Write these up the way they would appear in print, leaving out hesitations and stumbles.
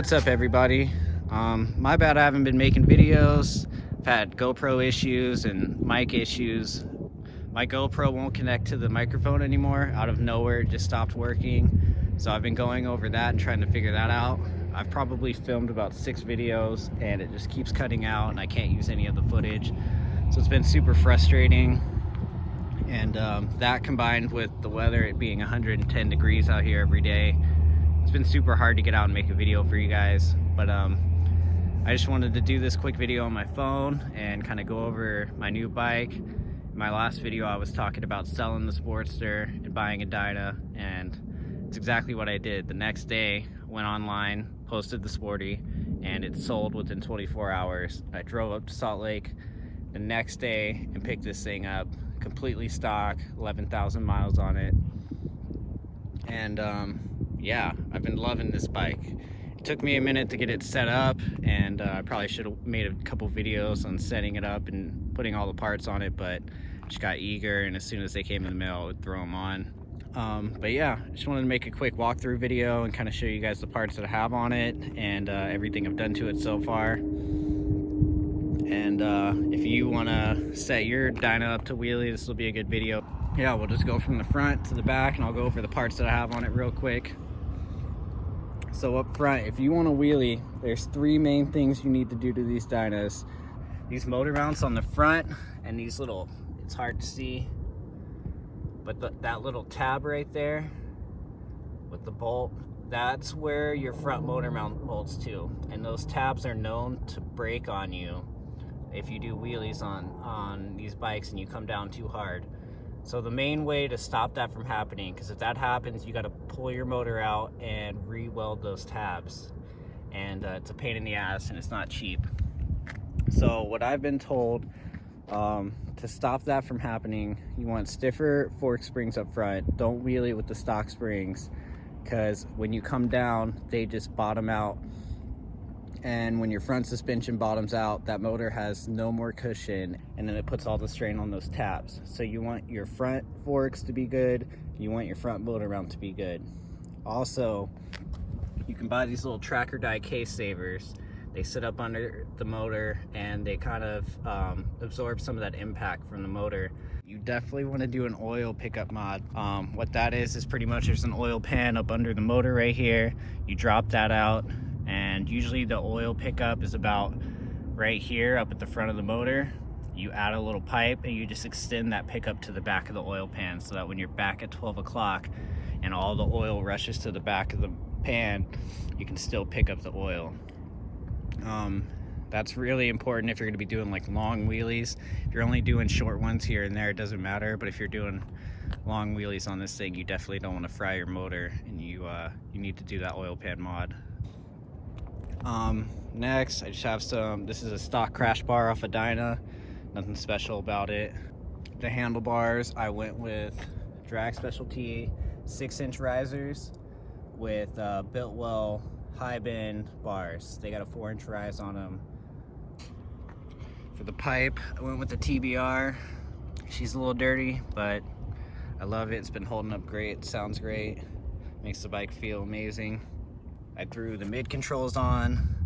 What's up, everybody? My bad, I haven't been making videos. I've had GoPro issues and mic issues. My GoPro won't connect to the microphone anymore. Out of nowhere, it just stopped working. So I've been going over that and trying to figure that out. I've probably filmed about 6 videos and it just keeps cutting out and I can't use any of the footage. So it's been super frustrating. And that combined with the weather, it being 110 degrees out here every day, it's been super hard to get out and make a video for you guys. But I just wanted to do this quick video on my phone and kind of go over my new bike. In my last video, I was talking about selling the Sportster and buying a Dyna, and it's exactly what I did. The next day, went online, posted the Sporty, and it sold within 24 hours. I drove up to Salt Lake the next day and picked this thing up, completely stock, 11,000 miles on it. And yeah, I've been loving this bike. It took me a minute to get it set up, and I probably should have made a couple videos on setting it up and putting all the parts on it, but I just got eager, and as soon as they came in the mail, I would throw them on. But yeah, I just wanted to make a quick walkthrough video and kind of show you guys the parts that I have on it and everything I've done to it so far. And if you want to set your Dyna up to wheelie, this will be a good video. Yeah, we'll just go from the front to the back and I'll go over the parts that I have on it real quick. So up front, if you want to wheelie, there's 3 main things you need to do to these Dynas. These motor mounts on the front and these little, it's hard to see, but that little tab right there with the bolt, that's where your front motor mount bolts to. And those tabs are known to break on you if you do wheelies on these bikes and you come down too hard. So the main way to stop that from happening, because if that happens, you got to pull your motor out and re-weld those tabs, and it's a pain in the ass and it's not cheap. So what I've been told, to stop that from happening, you want stiffer fork springs up front. Don't wheelie with the stock springs, because when you come down, they just bottom out. And when your front suspension bottoms out, that motor has no more cushion, and then it puts all the strain on those tabs. So you want your front forks to be good, you want your front motor mount to be good. Also, you can buy these little tracker die case savers. They sit up under the motor and they kind of absorb some of that impact from the motor. You definitely want to do an oil pickup mod. What that is pretty much there's an oil pan up under the motor right here. You drop that out, and usually the oil pickup is about right here up at the front of the motor. You add a little pipe and you just extend that pickup to the back of the oil pan, so that when you're back at 12 o'clock and all the oil rushes to the back of the pan, you can still pick up the oil. That's really important if you're going to be doing like long wheelies. If you're only doing short ones here and there, it doesn't matter, but if you're doing long wheelies on this thing, you definitely don't want to fry your motor, and you need to do that oil pan mod. Next, I just have this is a stock crash bar off a Dyna, nothing special about it. The handlebars, I went with Drag Specialty 6-inch risers with Biltwell high bend bars. They got a 4-inch rise on them. For the pipe, I went with the TBR. She's a little dirty, but I love it. It's been holding up great, sounds great, makes the bike feel amazing. I threw the mid controls on.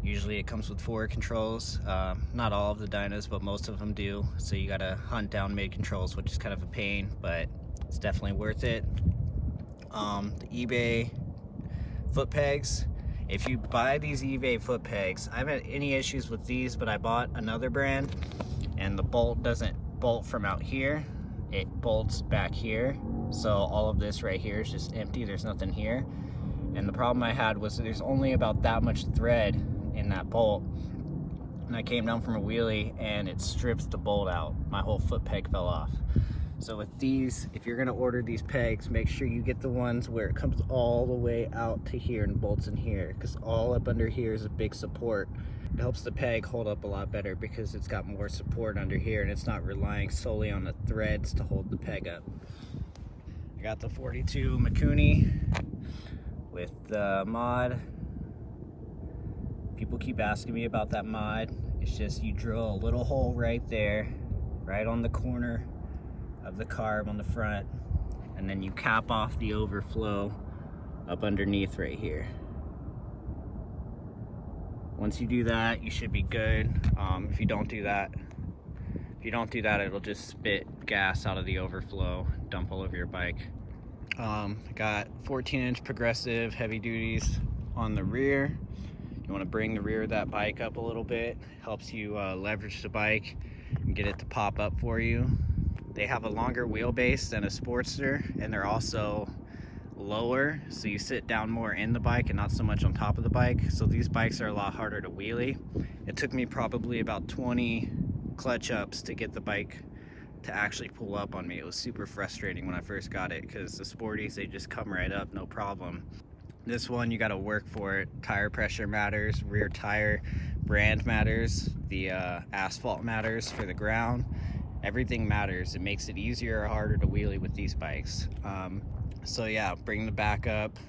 Usually it comes with 4 controls. Not all of the Dynas, but most of them do. So you gotta hunt down mid controls, which is kind of a pain, but it's definitely worth it. The eBay foot pegs. If you buy these eBay foot pegs, I haven't had any issues with these, but I bought another brand and the bolt doesn't bolt from out here. It bolts back here. So all of this right here is just empty. There's nothing here. And the problem I had was there's only about that much thread in that bolt. And I came down from a wheelie and it strips the bolt out. My whole foot peg fell off. So with these, if you're gonna order these pegs, make sure you get the ones where it comes all the way out to here and bolts in here, because all up under here is a big support. It helps the peg hold up a lot better because it's got more support under here and it's not relying solely on the threads to hold the peg up. I got the 42 Mikuni with the mod. People keep asking me about that mod. It's just you drill a little hole right there, right on the corner of the carb on the front, and then you cap off the overflow up underneath right here. Once you do that, you should be good. If you don't do that, it'll just spit gas out of the overflow, dump all over your bike. Got 14-inch progressive heavy duties on the rear. You want to bring the rear of that bike up a little bit. Helps you leverage the bike and get it to pop up for you. They have a longer wheelbase than a Sportster, and they're also lower, so you sit down more in the bike and not so much on top of the bike. So these bikes are a lot harder to wheelie. It took me probably about 20 clutch ups to get the bike to actually pull up on me. It was super frustrating when I first got it, because the Sporties, they just come right up, no problem. This one, you got to work for it. Tire pressure matters, rear tire brand matters, the asphalt matters for the ground. Everything matters. It makes it easier or harder to wheelie with these bikes. So yeah, bring the back up,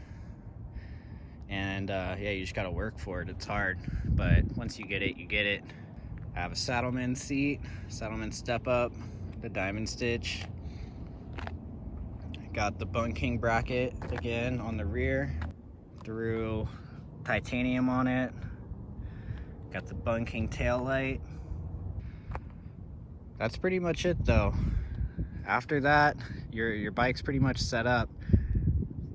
and yeah, you just got to work for it. It's hard, but once you get it, you get it. I have a Saddlemen seat, Saddlemen step up, the diamond stitch. Got the bunking bracket again on the rear, through titanium on it. Got the bunking tail light. That's pretty much it though. After that, your bike's pretty much set up.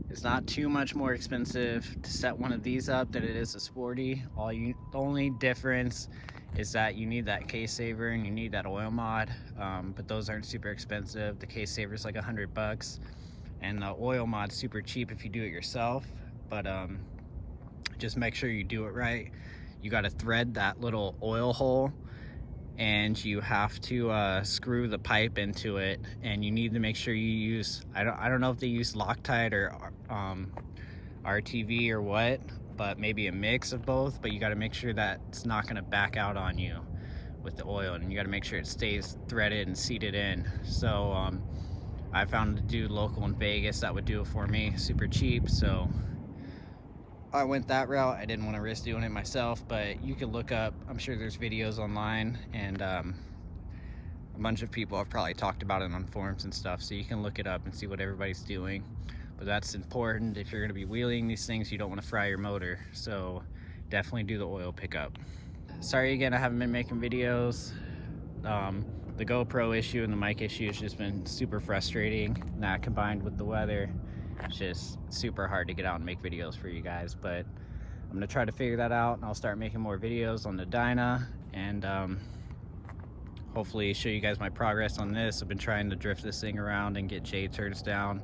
It's not too much more expensive to set one of these up than it is a Sporty. The only difference is that you need that case saver and you need that oil mod, but those aren't super expensive. The case saver is like $100, and the oil mod's super cheap if you do it yourself. But just make sure you do it right. You got to thread that little oil hole, and you have to screw the pipe into it, and you need to make sure you use, I don't know if they use Loctite or RTV or what, but maybe a mix of both. But you got to make sure that it's not going to back out on you with the oil, and you got to make sure it stays threaded and seated in. So I found a dude local in Vegas that would do it for me, super cheap, so I went that route. I didn't want to risk doing it myself, but you can look up, I'm sure there's videos online, and a bunch of people have probably talked about it on forums and stuff, so you can look it up and see what everybody's doing. But that's important. If you're going to be wheeling these things, you don't want to fry your motor, so definitely do the oil pickup. Sorry again, I haven't been making videos. The GoPro issue and the mic issue has just been super frustrating. That combined with the weather, it's just super hard to get out and make videos for you guys. But I'm gonna try to figure that out, and I'll start making more videos on the Dyna, and hopefully show you guys my progress on this. I've been trying to drift this thing around and get J-turns down,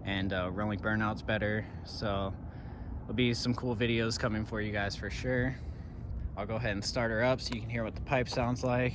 and rolling burnouts better. So there'll be some cool videos coming for you guys for sure. I'll go ahead and start her up so you can hear what the pipe sounds like.